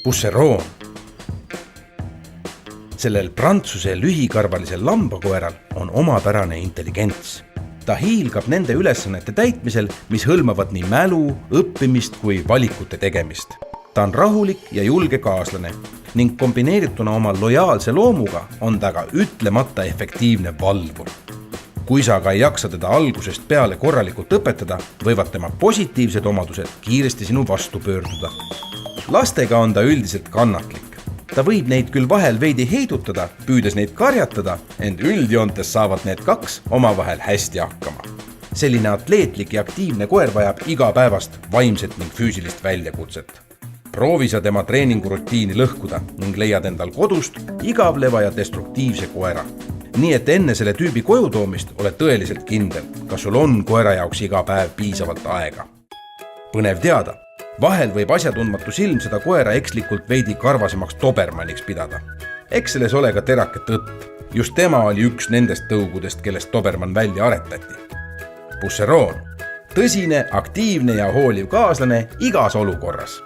Busseroon. Sellel prantsuse lühikarvalisel lambakoeral on omapärane intelligents. Ta hiilgab nende ülesannete täitmisel, mis hõlmavad nii mälu, õppimist kui valikute tegemist. Ta on rahulik ja julge kaaslane ning kombineerituna oma lojaalse loomuga on ta ka ütlemata efektiivne valvur. Kui sa aga ei jaksa teda algusest peale korralikult õpetada, võivad tema positiivsed omadused kiiresti sinu vastu pöörduda. Lastega on ta üldiselt kannatlik. Ta võib neid küll vahel veidi heidutada, püüdes neid karjatada, ent üldjoontes saavad need kaks omavahel hästi hakkama. Selline atleetlik ja aktiivne koer vajab igapäevast vaimset ning füüsilist väljakutset. Proovi sa tema treeningurutiini lõhkuda ning leiad endal kodust igavleva ja destruktiivse koera. Nii et enne selle tüübi koju toomist ole tõeliselt kindel, kas sul on koera jaoks iga päev piisavalt aega. Põnev teada, vahel võib asjatundmatu silm seda koera ekslikult veidi karvasemaks Dobermaniks pidada. Eks selles ole ka terake tõtt. Just tema oli üks nendest tõugudest, kellest Doberman välja aretati. Busseroon. Tõsine, aktiivne ja hooliv kaaslane igas olukorras.